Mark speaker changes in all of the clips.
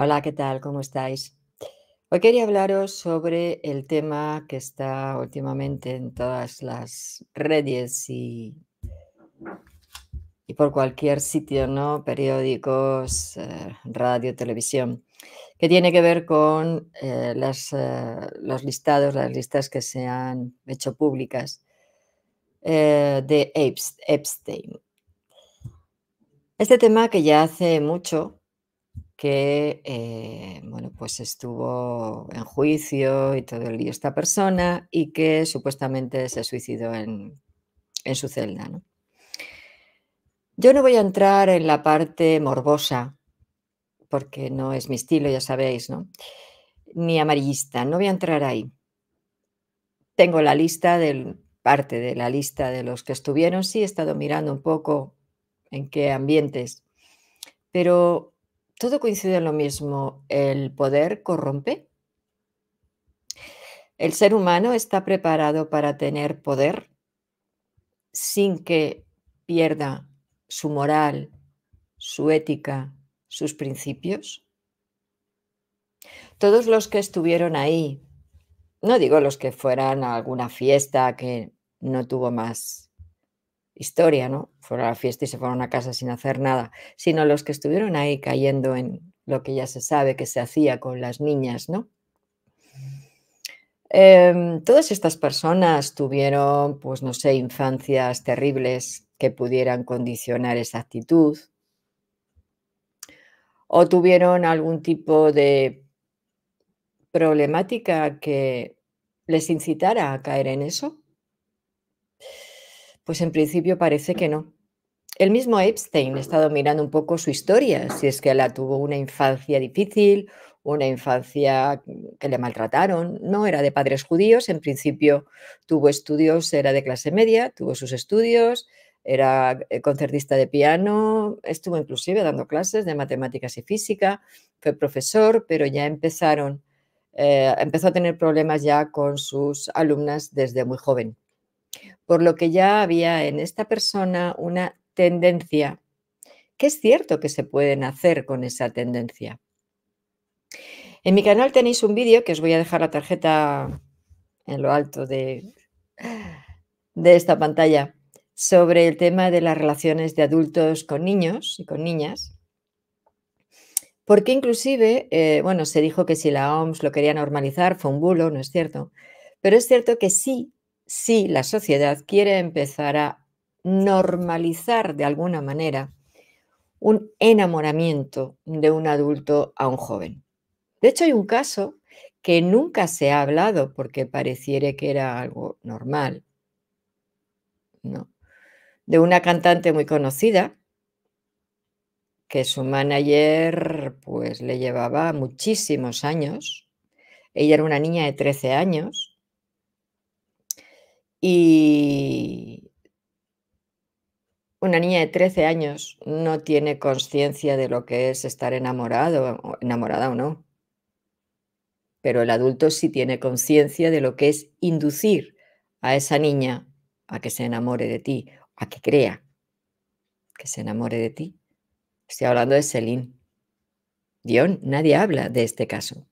Speaker 1: Hola, ¿qué tal? ¿Cómo estáis? Hoy quería hablaros sobre el tema que está últimamente en todas las redes y por cualquier sitio, ¿no? Periódicos, radio, televisión, que tiene que ver con los listados, las listas que se han hecho públicas de Epstein. Este tema que ya hace mucho que, bueno, pues estuvo en juicio y todo el lío esta persona y que supuestamente se suicidó en su celda, ¿no? Yo no voy a entrar en la parte morbosa, porque no es mi estilo, ya sabéis, ¿no? Ni amarillista, no voy a entrar ahí. Tengo la lista parte de la lista de los que estuvieron, sí, he estado mirando un poco en qué ambientes, pero todo coincide en lo mismo, el poder corrompe. El ser humano está preparado para tener poder sin que pierda su moral, su ética, sus principios. Todos los que estuvieron ahí, no digo los que fueran a alguna fiesta que no tuvo más historia, ¿no? Fueron a la fiesta y se fueron a casa sin hacer nada, sino los que estuvieron ahí cayendo en lo que ya se sabe que se hacía con las niñas, ¿no? Todas estas personas tuvieron, pues no sé, infancias terribles que pudieran condicionar esa actitud, o tuvieron algún tipo de problemática que les incitara a caer en eso. Pues en principio parece que no. El mismo Epstein, he estado mirando un poco su historia, si es que la tuvo una infancia difícil, una infancia que le maltrataron. No era de padres judíos, en principio tuvo estudios, era de clase media, tuvo sus estudios, era concertista de piano, estuvo inclusive dando clases de matemáticas y física, fue profesor, pero ya empezó a tener problemas ya con sus alumnas desde muy joven. Por lo que ya había en esta persona una tendencia, que es cierto que se pueden hacer con esa tendencia. En mi canal tenéis un vídeo que os voy a dejar la tarjeta en lo alto de esta pantalla sobre el tema de las relaciones de adultos con niños y con niñas, porque inclusive, bueno, se dijo que si la OMS lo quería normalizar, fue un bulo, no es cierto, pero es cierto que sí, la sociedad quiere empezar a normalizar de alguna manera un enamoramiento de un adulto a un joven. De hecho, hay un caso que nunca se ha hablado porque pareciera que era algo normal, ¿no? De una cantante muy conocida que su manager, pues, le llevaba muchísimos años. Ella era una niña de 13 años y una niña de 13 años no tiene conciencia de lo que es estar enamorado o enamorada o no. Pero el adulto sí tiene conciencia de lo que es inducir a esa niña a que se enamore de ti, a que crea que se enamore de ti. Estoy hablando de Celine Dion, nadie habla de este caso.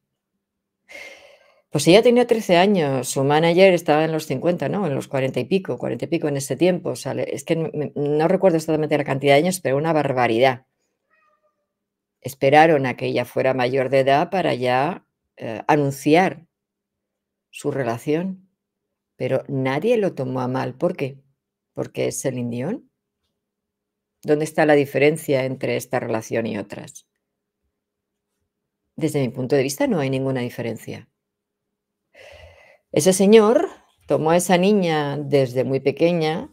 Speaker 1: Pues ella tenía 13 años, su manager estaba en los 50, ¿no? En los 40 y pico en ese tiempo. O sea, es que no recuerdo exactamente la cantidad de años, pero una barbaridad. Esperaron a que ella fuera mayor de edad para ya anunciar su relación. Pero nadie lo tomó a mal, ¿por qué? ¿Porque es Celine Dion? ¿Dónde está la diferencia entre esta relación y otras? Desde mi punto de vista no hay ninguna diferencia. Ese señor tomó a esa niña desde muy pequeña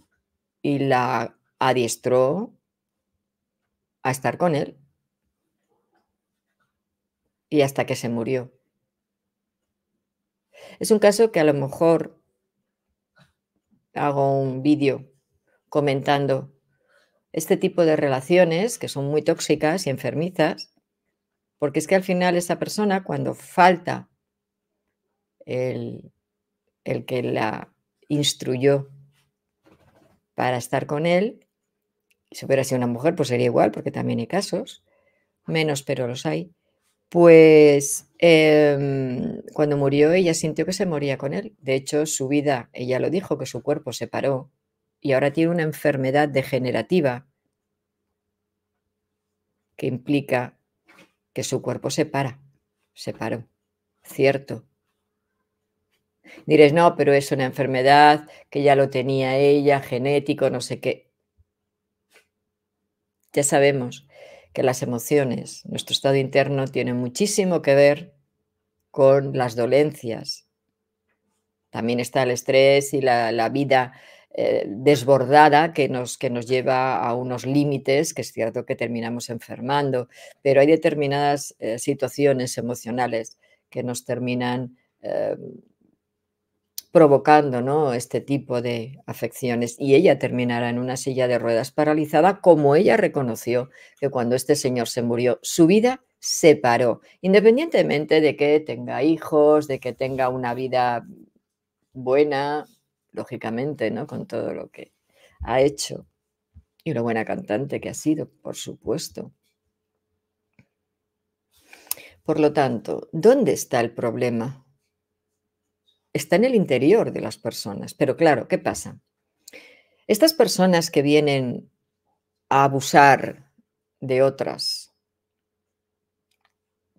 Speaker 1: y la adiestró a estar con él, y hasta que se murió. Es un caso que a lo mejor hago un vídeo comentando este tipo de relaciones que son muy tóxicas y enfermizas, porque es que al final esa persona, cuando falta el que la instruyó para estar con él, si hubiera sido una mujer, pues sería igual, porque también hay casos, menos, pero los hay. Pues, cuando murió, ella sintió que se moría con él. De hecho, su vida, ella lo dijo, que su cuerpo se paró y ahora tiene una enfermedad degenerativa que implica que su cuerpo se paró, cierto. Diréis: "No, pero es una enfermedad que ya lo tenía ella, genético, no sé qué". Ya sabemos que las emociones, nuestro estado interno tiene muchísimo que ver con las dolencias. También está el estrés y la vida, desbordada que nos lleva a unos límites, que es cierto que terminamos enfermando, pero hay determinadas, situaciones emocionales que nos terminan, provocando, ¿no?, este tipo de afecciones, y ella terminará en una silla de ruedas paralizada, como ella reconoció que cuando este señor se murió, su vida se paró, independientemente de que tenga hijos, de que tenga una vida buena, lógicamente, ¿no?, con todo lo que ha hecho y lo buena cantante que ha sido, por supuesto. Por lo tanto, ¿dónde está el problema? Está en el interior de las personas, pero claro, ¿qué pasa? Estas personas que vienen a abusar de otras,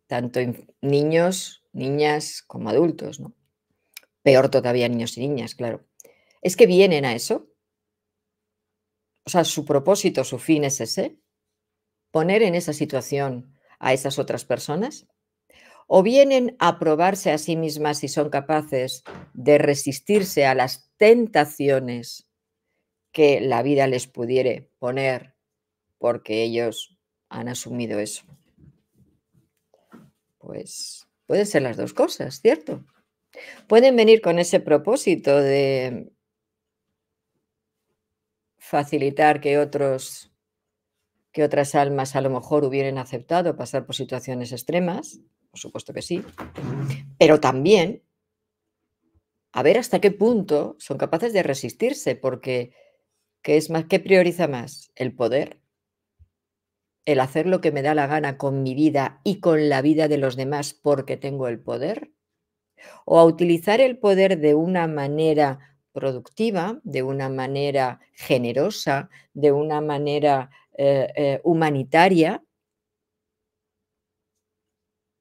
Speaker 1: tanto niños, niñas como adultos, ¿no? Peor todavía niños y niñas, claro. Es que vienen a eso. O sea, su propósito, su fin es ese, poner en esa situación a esas otras personas. O vienen a probarse a sí mismas si son capaces de resistirse a las tentaciones que la vida les pudiere poner porque ellos han asumido eso. Pues pueden ser las 2 cosas, ¿cierto? Pueden venir con ese propósito de facilitar que otras almas a lo mejor hubieran aceptado pasar por situaciones extremas, por supuesto que sí, pero también a ver hasta qué punto son capaces de resistirse, porque ¿qué prioriza más? ¿El poder? ¿El hacer lo que me da la gana con mi vida y con la vida de los demás porque tengo el poder? ¿O a utilizar el poder de una manera productiva, de una manera generosa, de una manera, humanitaria,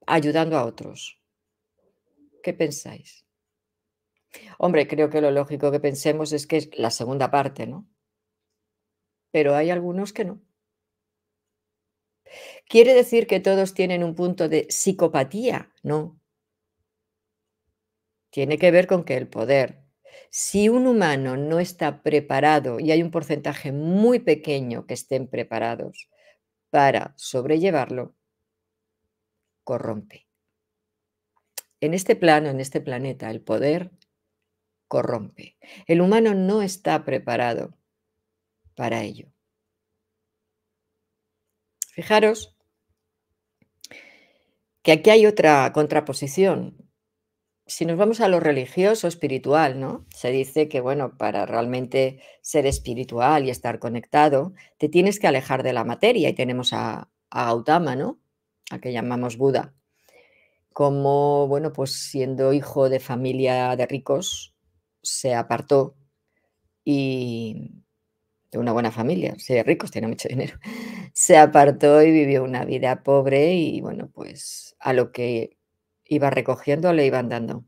Speaker 1: ayudando a otros? ¿Qué pensáis? Hombre, creo que lo lógico que pensemos es que es la segunda parte, ¿no? Pero hay algunos que no. ¿Quiere decir que todos tienen un punto de psicopatía? No, tiene que ver con que el poder, si un humano no está preparado, y hay un porcentaje muy pequeño que estén preparados para sobrellevarlo, corrompe. En este plano, en este planeta, el poder corrompe. El humano no está preparado para ello. Fijaros que aquí hay otra contraposición. Si nos vamos a lo religioso, espiritual, ¿no? Se dice que, bueno, para realmente ser espiritual y estar conectado, te tienes que alejar de la materia. Y tenemos a Gautama, ¿no? A que llamamos Buda. Como, bueno, pues siendo hijo de familia de ricos, se apartó y de una buena familia, sí, de ricos, tiene mucho dinero. Se apartó y vivió una vida pobre y, bueno, pues a lo que iba recogiendo le iban dando.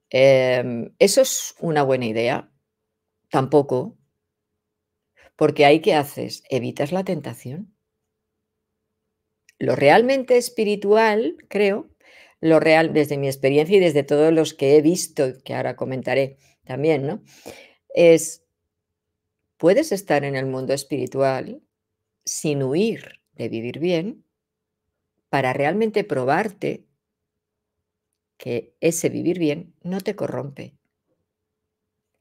Speaker 1: ¿Eso es una buena idea? Tampoco, porque ahí, ¿qué haces? ¿Evitas la tentación? Lo realmente espiritual, creo, lo real desde mi experiencia y desde todos los que he visto, que ahora comentaré también, ¿no? Es, puedes estar en el mundo espiritual sin huir de vivir bien, para realmente probarte que ese vivir bien no te corrompe.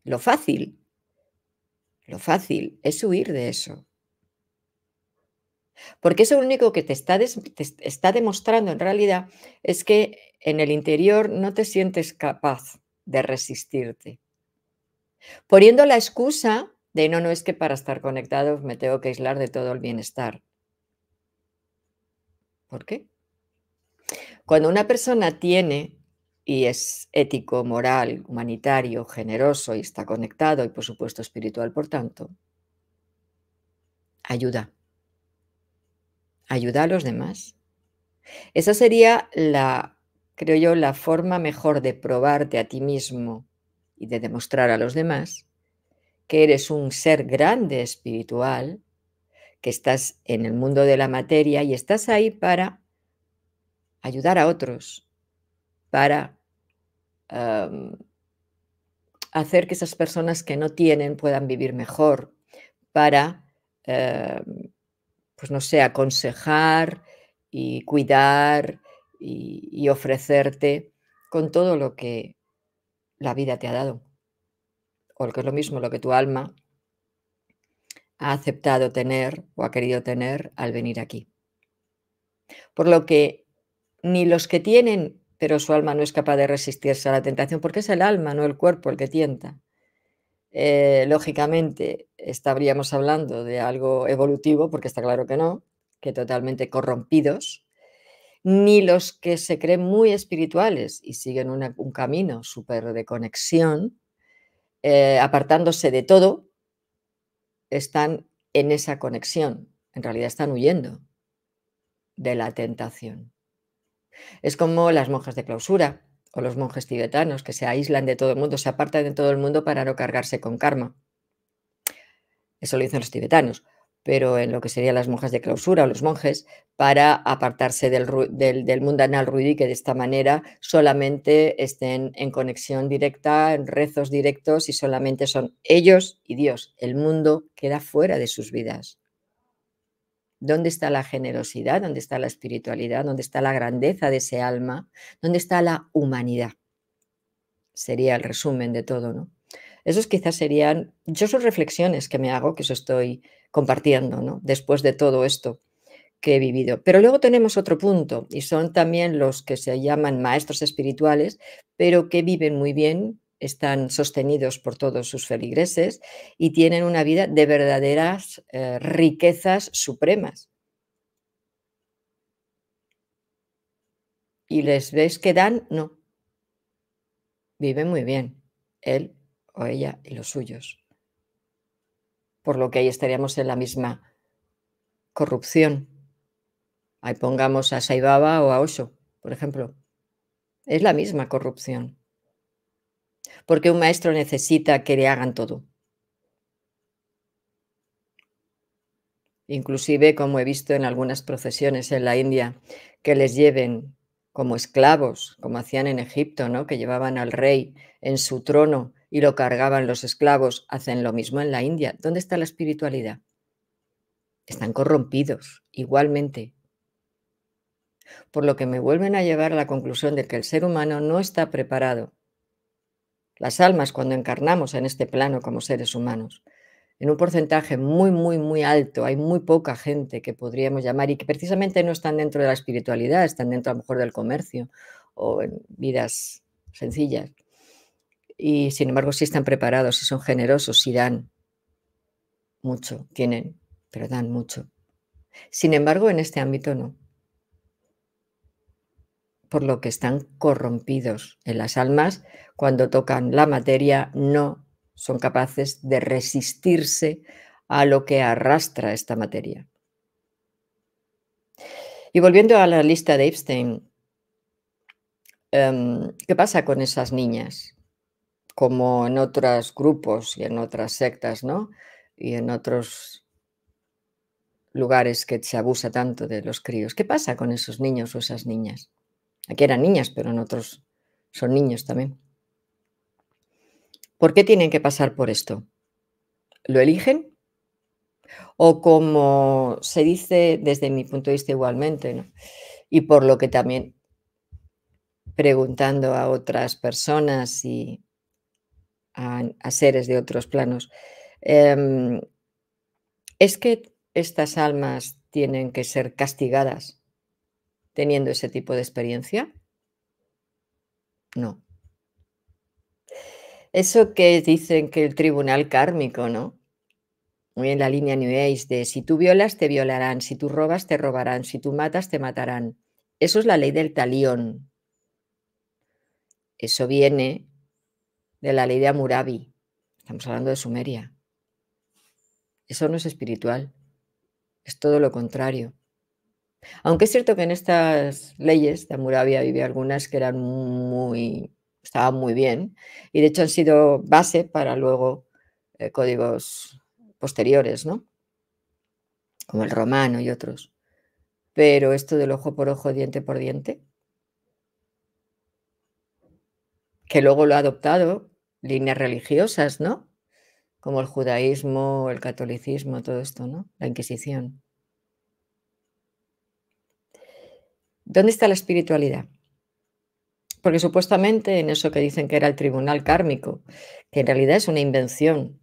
Speaker 1: Lo fácil, lo fácil es huir de eso. Porque eso lo único que te está demostrando en realidad es que en el interior no te sientes capaz de resistirte, poniendo la excusa de: "No, no, es que para estar conectado me tengo que aislar de todo el bienestar". ¿Por qué? Cuando una persona tiene y es ético, moral, humanitario, generoso y está conectado y, por supuesto, espiritual, por tanto, ayuda, ayuda a los demás. Esa sería la, creo yo, la forma mejor de probarte a ti mismo y de demostrar a los demás que eres un ser grande espiritual, que estás en el mundo de la materia y estás ahí para ayudar a otros, para am, hacer que esas personas que no tienen puedan vivir mejor, para, em, pues no sé, aconsejar y cuidar y ofrecerte con todo lo que la vida te ha dado, o lo que es lo mismo, lo que tu alma ha aceptado tener o ha querido tener al venir aquí. Por lo que ni los que tienen, pero su alma no es capaz de resistirse a la tentación, porque es el alma, no el cuerpo el que tienta. Lógicamente, estaríamos hablando de algo evolutivo, porque está claro que no, que totalmente corrompidos, ni los que se creen muy espirituales y siguen un camino súper de conexión, apartándose de todo, están en esa conexión. En realidad están huyendo de la tentación. Es como las monjas de clausura o los monjes tibetanos que se aíslan de todo el mundo, se apartan de todo el mundo para no cargarse con karma. Eso lo dicen los tibetanos, pero en lo que serían las monjas de clausura o los monjes, para apartarse del mundanal ruido y que de esta manera solamente estén en conexión directa, en rezos directos y solamente son ellos y Dios. El mundo queda fuera de sus vidas. ¿Dónde está la generosidad? ¿Dónde está la espiritualidad? ¿Dónde está la grandeza de ese alma? ¿Dónde está la humanidad? Sería el resumen de todo, ¿no? Esos quizás serían yo son reflexiones que me hago, que os estoy compartiendo, ¿no? Después de todo esto que he vivido. Pero luego tenemos otro punto, y son también los que se llaman maestros espirituales, pero que viven muy bien, están sostenidos por todos sus feligreses y tienen una vida de verdaderas, riquezas supremas. ¿Y les ves que dan? No, viven muy bien, él o ella y los suyos. Por lo que ahí estaríamos en la misma corrupción. Ahí pongamos a Sai Baba o a Osho, por ejemplo. Es la misma corrupción, porque un maestro necesita que le hagan todo. Inclusive, como he visto en algunas procesiones en la India, que les lleven como esclavos, como hacían en Egipto, ¿no? Que llevaban al rey en su trono y lo cargaban los esclavos, hacen lo mismo en la India. ¿Dónde está la espiritualidad? Están corrompidos, igualmente. Por lo que me vuelven a llevar a la conclusión de que el ser humano no está preparado. Las almas, cuando encarnamos en este plano como seres humanos, en un porcentaje muy, muy, muy alto, hay muy poca gente que podríamos llamar y que precisamente no están dentro de la espiritualidad, están dentro a lo mejor del comercio o en vidas sencillas. Y sin embargo, sí están preparados, sí son generosos, sí dan mucho, tienen, pero dan mucho. Sin embargo, en este ámbito no. Por lo que están corrompidos en las almas, cuando tocan la materia, no son capaces de resistirse a lo que arrastra esta materia. Y volviendo a la lista de Epstein, ¿qué pasa con esas niñas? Como en otros grupos y en otras sectas, ¿no? Y en otros lugares que se abusa tanto de los críos. ¿Qué pasa con esos niños o esas niñas? Aquí eran niñas, pero en otros son niños también. ¿Por qué tienen que pasar por esto? ¿Lo eligen? O como se dice desde mi punto de vista igualmente, ¿no? Y por lo que también preguntando a otras personas y a seres de otros planos, em, ¿es que estas almas tienen que ser castigadas teniendo ese tipo de experiencia? No. Eso que dicen que el tribunal kármico, ¿no? Muy en la línea New Age de si tú violas, te violarán, si tú robas, te robarán, si tú matas, te matarán. Eso es la ley del talión. Eso viene de la ley de Hammurabi. Estamos hablando de Sumeria. Eso no es espiritual, es todo lo contrario. Aunque es cierto que en estas leyes de Hammurabi había algunas que estaban muy bien, y de hecho han sido base para luego códigos posteriores, ¿no? Como el romano y otros. Pero esto del ojo por ojo, diente por diente, que luego lo ha adoptado líneas religiosas, ¿no? Como el judaísmo, el catolicismo, todo esto, ¿no? La Inquisición. ¿Dónde está la espiritualidad? Porque supuestamente en eso que dicen que era el tribunal kármico, que en realidad es una invención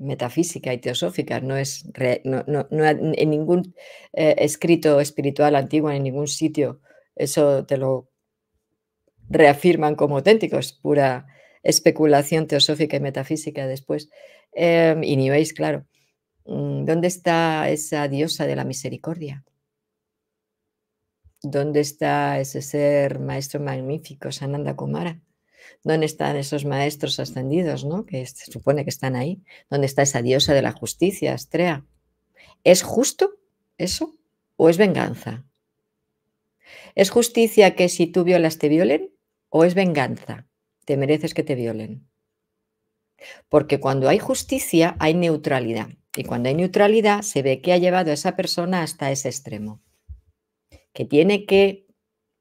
Speaker 1: metafísica y teosófica, no es en ningún escrito espiritual antiguo, en ningún sitio, eso te lo reafirman como auténtico, es pura especulación teosófica y metafísica después. Y New Age, claro. ¿Dónde está esa diosa de la misericordia? ¿Dónde está ese ser maestro magnífico, Sananda Kumara? ¿Dónde están esos maestros ascendidos, ¿no? Que se supone que están ahí? ¿Dónde está esa diosa de la justicia, Astrea? ¿Es justo eso o es venganza? ¿Es justicia que si tú violas te violen o es venganza? Te mereces que te violen. Porque cuando hay justicia hay neutralidad y cuando hay neutralidad se ve que ha llevado a esa persona hasta ese extremo. ¿Que tiene que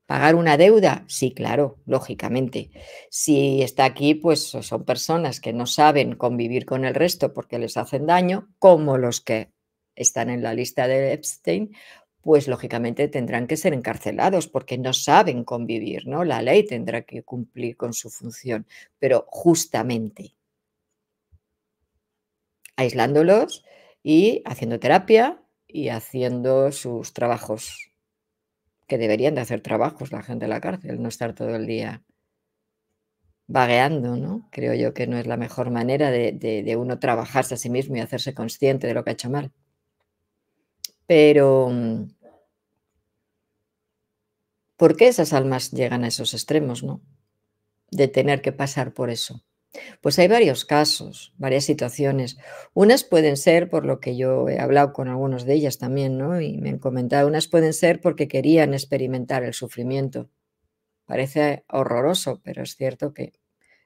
Speaker 1: pagar una deuda? Sí, claro, lógicamente. Si está aquí, pues son personas que no saben convivir con el resto porque les hacen daño, como los que están en la lista de Epstein, pues lógicamente tendrán que ser encarcelados porque no saben convivir, ¿no? La ley tendrá que cumplir con su función, pero justamente aislándolos y haciendo terapia y haciendo sus trabajos, que deberían de hacer trabajos la gente de la cárcel, no estar todo el día vagueando, ¿no? Creo yo que no es la mejor manera de uno trabajarse a sí mismo y hacerse consciente de lo que ha hecho mal. Pero, ¿por qué esas almas llegan a esos extremos, no? De tener que pasar por eso. Pues hay varios casos, varias situaciones. Unas pueden ser, por lo que yo he hablado con algunos de ellas también, ¿no? Y me han comentado, unas pueden ser porque querían experimentar el sufrimiento. Parece horroroso, pero es cierto que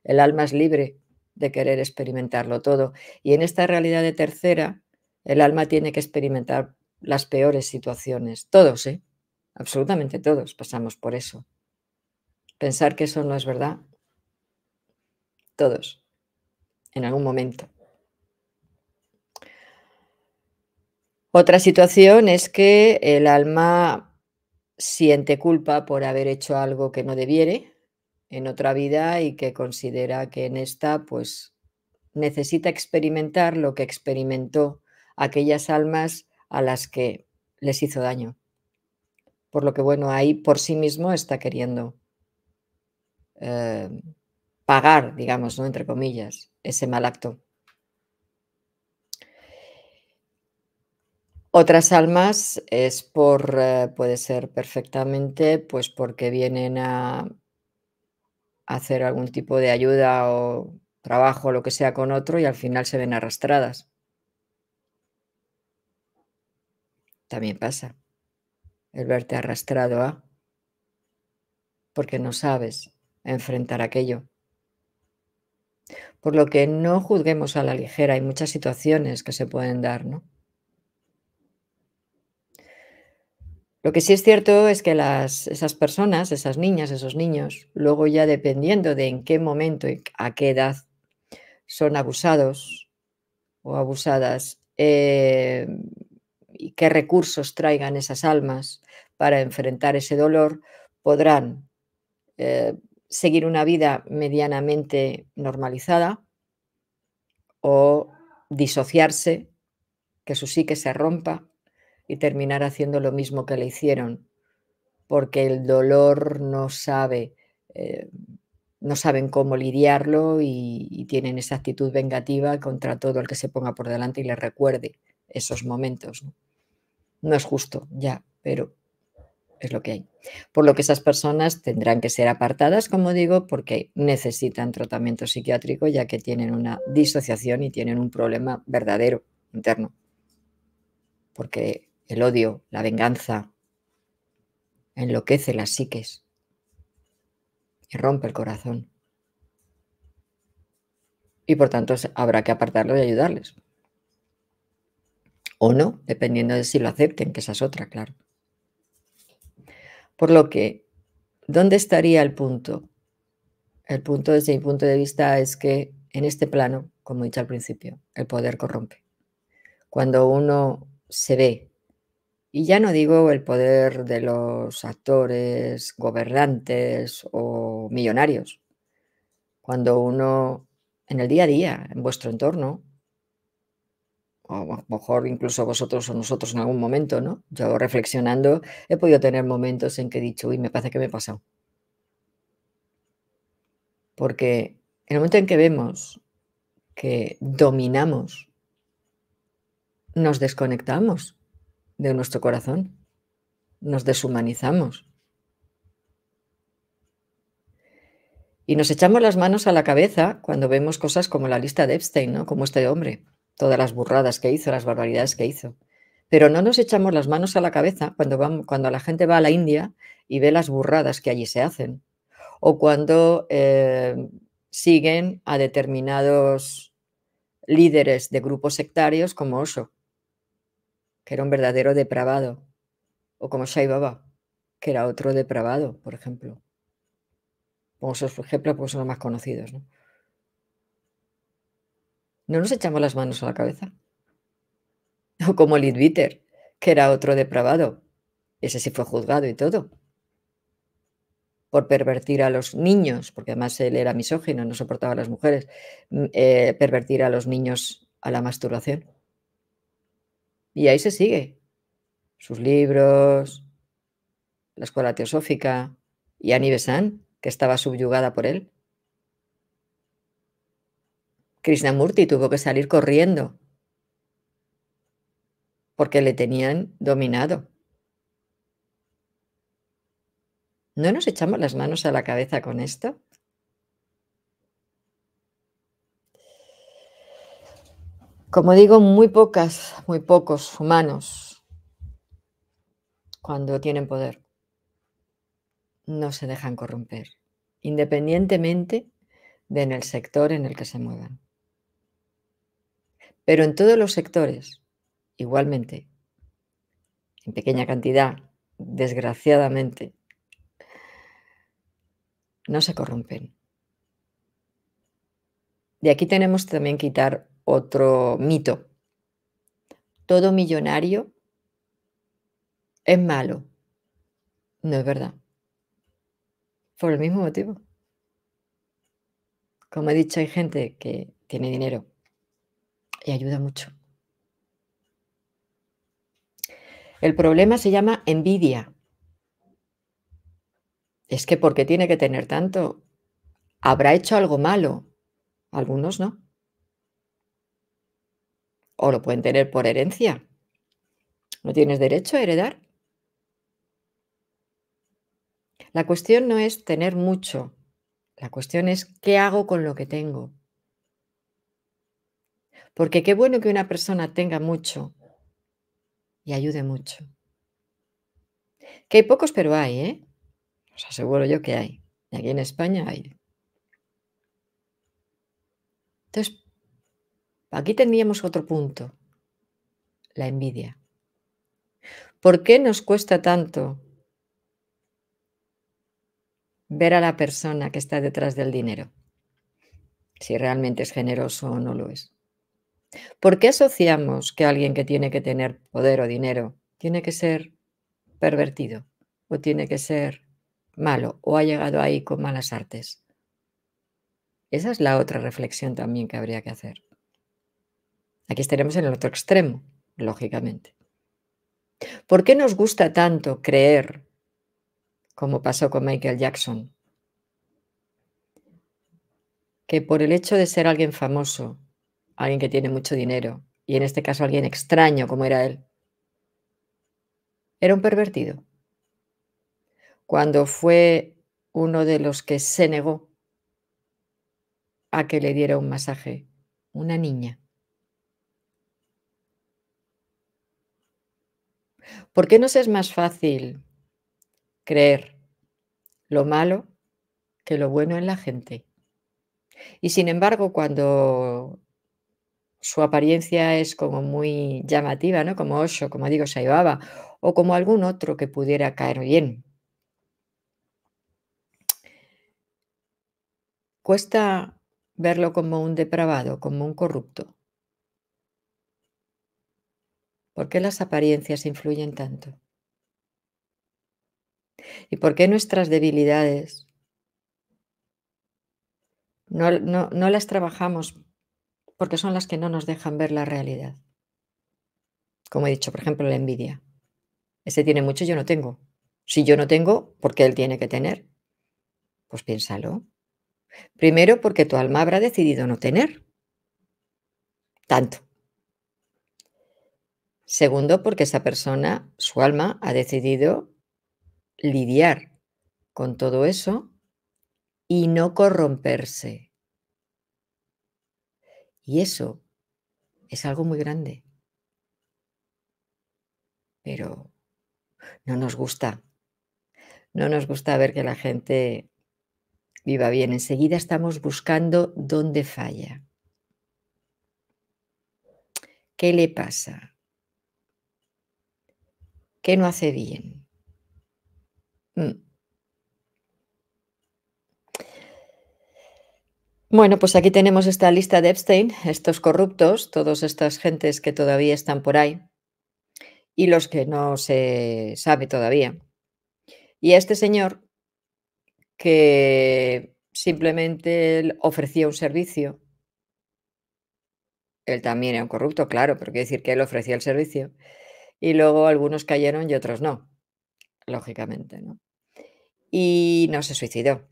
Speaker 1: el alma es libre de querer experimentarlo todo. Y en esta realidad de tercera, el alma tiene que experimentar las peores situaciones. Todos, ¿eh? Absolutamente todos pasamos por eso. Pensar que eso no es verdad, todos, en algún momento. Otra situación es que el alma siente culpa por haber hecho algo que no debiere en otra vida y que considera que en esta, pues, necesita experimentar lo que experimentó aquellas almas a las que les hizo daño. Por lo que, bueno, ahí por sí mismo está queriendo, eh, pagar, digamos, ¿no?, entre comillas, ese mal acto. Otras almas es puede ser perfectamente, pues, porque vienen a hacer algún tipo de ayuda o trabajo, lo que sea, con otro y al final se ven arrastradas. También pasa, el verte arrastrado a porque no sabes enfrentar aquello. Por lo que no juzguemos a la ligera, hay muchas situaciones que se pueden dar, ¿no? Lo que sí es cierto es que esas personas, esas niñas, esos niños, luego ya dependiendo de en qué momento y a qué edad son abusados o abusadas, y qué recursos traigan esas almas para enfrentar ese dolor, podrán seguir una vida medianamente normalizada o disociarse, que su psique se rompa y terminar haciendo lo mismo que le hicieron, porque el dolor eh, no saben cómo lidiarlo y tienen esa actitud vengativa contra todo el que se ponga por delante y les recuerde esos momentos, ¿no? No es justo, ya, pero es lo que hay. Por lo que esas personas tendrán que ser apartadas, como digo, porque necesitan tratamiento psiquiátrico, ya que tienen una disociación y tienen un problema verdadero interno. Porque el odio, la venganza, enloquece las psiques y rompe el corazón. Y por tanto habrá que apartarlos y ayudarles. O no, dependiendo de si lo acepten, que esa es otra, claro. Por lo que, ¿dónde estaría el punto? El punto, desde mi punto de vista, es que en este plano, como he dicho al principio, el poder corrompe. Cuando uno se ve, y ya no digo el poder de los actores, gobernantes o millonarios, cuando uno en el día a día, en vuestro entorno, o a lo mejor incluso vosotros o nosotros en algún momento, ¿no? Yo reflexionando he podido tener momentos en que he dicho: "Uy, me parece que me he pasado". Porque en el momento en que vemos que dominamos, nos desconectamos de nuestro corazón, nos deshumanizamos y nos echamos las manos a la cabeza cuando vemos cosas como la lista de Epstein, ¿no? Como este hombre, todas las burradas que hizo, las barbaridades que hizo. Pero no nos echamos las manos a la cabeza cuando la gente va a la India y ve las burradas que allí se hacen, o cuando, siguen a determinados líderes de grupos sectarios como Osho, que era un verdadero depravado, o como Sai Baba, que era otro depravado, por ejemplo. Pongo esos ejemplos porque son los más conocidos, ¿no? ¿No nos echamos las manos a la cabeza? O como Leadbeater, que era otro depravado. Ese sí fue juzgado y todo, por pervertir a los niños, porque además él era misógino, no soportaba a las mujeres, pervertir a los niños a la masturbación. Y ahí se sigue. Sus libros, la escuela teosófica y Annie Besant, que estaba subyugada por él. Krishnamurti tuvo que salir corriendo porque le tenían dominado. ¿No nos echamos las manos a la cabeza con esto? Como digo, muy pocos humanos, cuando tienen poder, no se dejan corromper, independientemente de en el sector en el que se muevan. Pero en todos los sectores, igualmente, en pequeña cantidad, desgraciadamente, no se corrompen. De aquí tenemos también que quitar otro mito. Todo millonario es malo. No es verdad. Por el mismo motivo. Como he dicho, hay gente que tiene dinero y ayuda mucho. El problema se llama envidia. Es que ¿por qué tiene que tener tanto? ¿Habrá hecho algo malo? Algunos no. O lo pueden tener por herencia. ¿No tienes derecho a heredar? La cuestión no es tener mucho. La cuestión es qué hago con lo que tengo. Porque qué bueno que una persona tenga mucho y ayude mucho. Que hay pocos, pero hay, ¿eh? Os aseguro yo que hay. Y aquí en España hay. Entonces, aquí tendríamos otro punto, la envidia. ¿Por qué nos cuesta tanto ver a la persona que está detrás del dinero? Si realmente es generoso o no lo es. ¿Por qué asociamos que alguien que tiene que tener poder o dinero tiene que ser pervertido o tiene que ser malo o ha llegado ahí con malas artes? Esa es la otra reflexión también que habría que hacer. Aquí estaremos en el otro extremo, lógicamente. ¿Por qué nos gusta tanto creer, como pasó con Michael Jackson, que por el hecho de ser alguien famoso, alguien que tiene mucho dinero, y en este caso alguien extraño como era él, era un pervertido? cuando fue uno de los que se negó a que le diera un masaje, una niña. ¿Por qué nos es más fácil creer lo malo que lo bueno en la gente? Y sin embargo, cuando su apariencia es como muy llamativa, ¿no? Como Osho, como digo, Sai Baba, o como algún otro que pudiera caer bien. Cuesta verlo como un depravado, como un corrupto. ¿Por qué las apariencias influyen tanto? ¿Y por qué nuestras debilidades no las trabajamos? Porque son las que no nos dejan ver la realidad. Como he dicho, por ejemplo, la envidia. Ese tiene mucho, yo no tengo. Si yo no tengo, ¿por qué él tiene que tener? Pues piénsalo. Primero, porque tu alma habrá decidido no tener tanto. Segundo, porque esa persona, su alma, ha decidido lidiar con todo eso y no corromperse. Y eso es algo muy grande, pero no nos gusta. No nos gusta ver que la gente viva bien. Enseguida estamos buscando dónde falla. ¿Qué le pasa? ¿Qué no hace bien? Mm. Bueno, pues aquí tenemos esta lista de Epstein, estos corruptos, todas estas gentes que todavía están por ahí y los que no se sabe todavía. Y a este señor que simplemente él ofrecía un servicio, él también era un corrupto, claro, pero quiere decir que él ofrecía el servicio y luego algunos cayeron y otros no, lógicamente, ¿no? Y no se suicidó,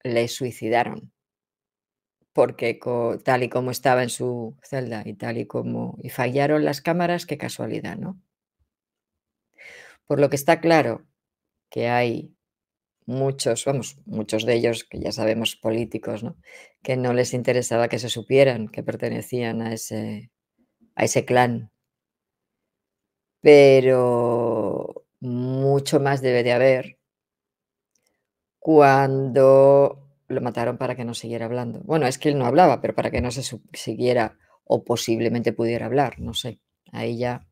Speaker 1: le suicidaron. Porque tal y como estaba en su celda y tal y como y fallaron las cámaras, qué casualidad, ¿no? Por lo que está claro que hay muchos, vamos, muchos de ellos que ya sabemos políticos, ¿no? Que no les interesaba que se supieran que pertenecían a ese clan, pero mucho más debe de haber cuando lo mataron para que no siguiera hablando. Bueno, es que él no hablaba, pero para que no se siguiera o posiblemente pudiera hablar, no sé. Ahí ya.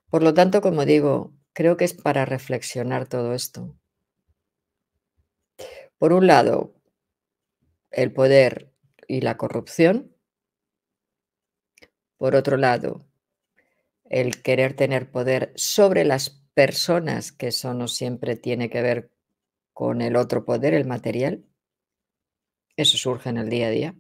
Speaker 1: Por lo tanto, como digo, creo que es para reflexionar todo esto. Por un lado, el poder y la corrupción. Por otro lado, el querer tener poder sobre las personas, que eso no siempre tiene que ver con el otro poder, el material. Eso surge en el día a día.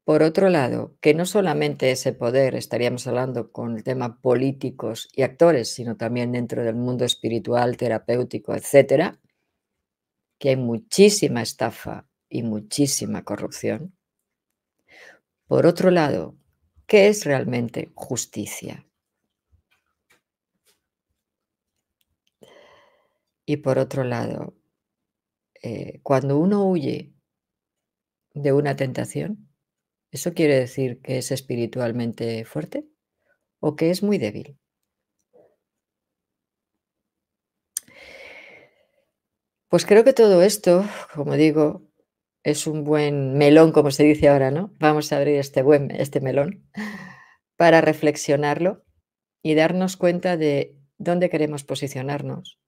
Speaker 1: Por otro lado, que no solamente ese poder, estaríamos hablando con el tema políticos y actores, sino también dentro del mundo espiritual, terapéutico, etcétera, que hay muchísima estafa y muchísima corrupción. Por otro lado, ¿qué es realmente justicia? Y por otro lado, cuando uno huye de una tentación, ¿eso quiere decir que es espiritualmente fuerte o que es muy débil? Pues creo que todo esto, como digo, es un buen melón, como se dice ahora, ¿no? Vamos a abrir este melón para reflexionarlo y darnos cuenta de dónde queremos posicionarnos.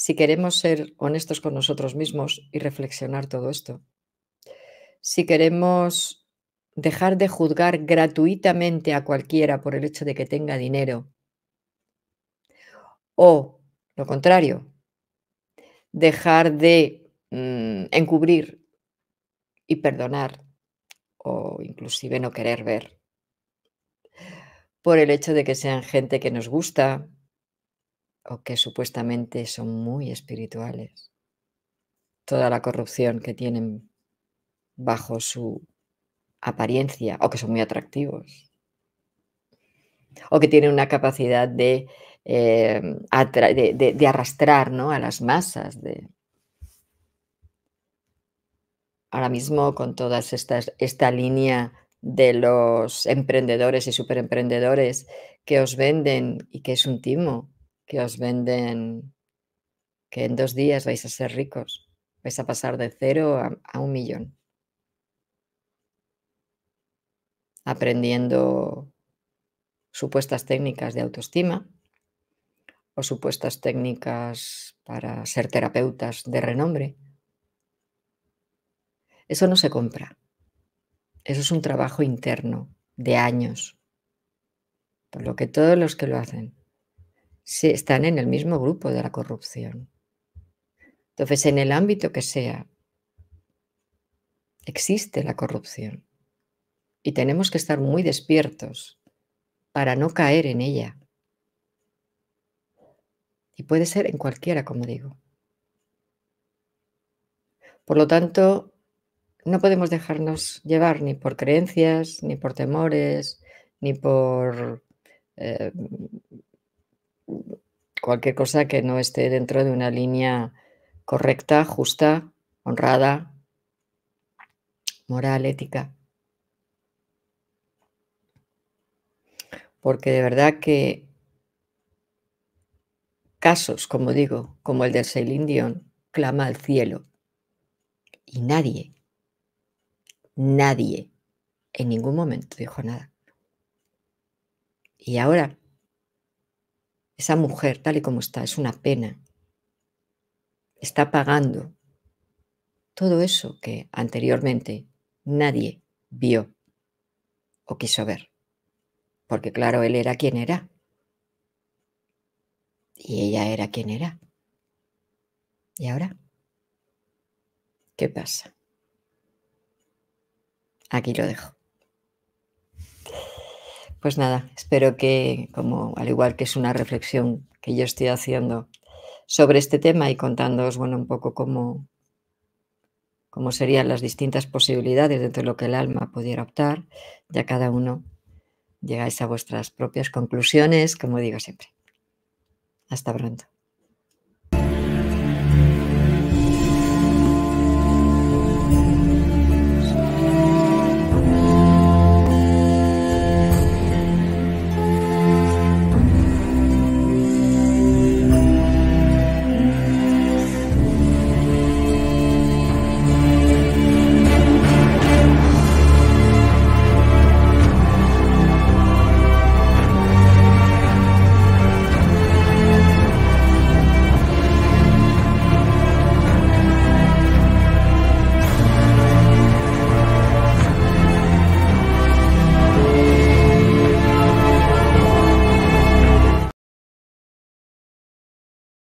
Speaker 1: Si queremos ser honestos con nosotros mismos y reflexionar todo esto. Si queremos dejar de juzgar gratuitamente a cualquiera por el hecho de que tenga dinero o, lo contrario, dejar de encubrir y perdonar o inclusive no querer ver por el hecho de que sean gente que nos gusta o que supuestamente son muy espirituales. Toda la corrupción que tienen bajo su apariencia o que son muy atractivos o que tienen una capacidad de de arrastrar, ¿no?, a las masas, ahora mismo con todas esta línea de los emprendedores y superemprendedores que os venden, y que es un timo, que os venden que en 2 días vais a ser ricos, vais a pasar de cero a 1.000.000, aprendiendo supuestas técnicas de autoestima o supuestas técnicas para ser terapeutas de renombre. Eso no se compra, eso es un trabajo interno de años, por lo que todos los que lo hacen sí están en el mismo grupo de la corrupción. Entonces, en el ámbito que sea, existe la corrupción y tenemos que estar muy despiertos para no caer en ella. Y puede ser en cualquiera, como digo. Por lo tanto, no podemos dejarnos llevar ni por creencias, ni por temores, ni por eh, cualquier cosa que no esté dentro de una línea correcta, justa, honrada, moral, ética. Porque de verdad que casos, como digo, como el de Celine Dion, clama al cielo y nadie en ningún momento dijo nada. Y ahora, esa mujer, tal y como está, es una pena, está pagando todo eso que anteriormente nadie vio o quiso ver. Porque claro, él era quien era y ella era quien era. ¿Y ahora qué pasa? Aquí lo dejo. Pues nada, espero que, como al igual que es una reflexión que yo estoy haciendo sobre este tema y contándoos, bueno, un poco cómo serían las distintas posibilidades dentro de lo que el alma pudiera optar, ya cada uno llegáis a vuestras propias conclusiones, como digo siempre. Hasta pronto.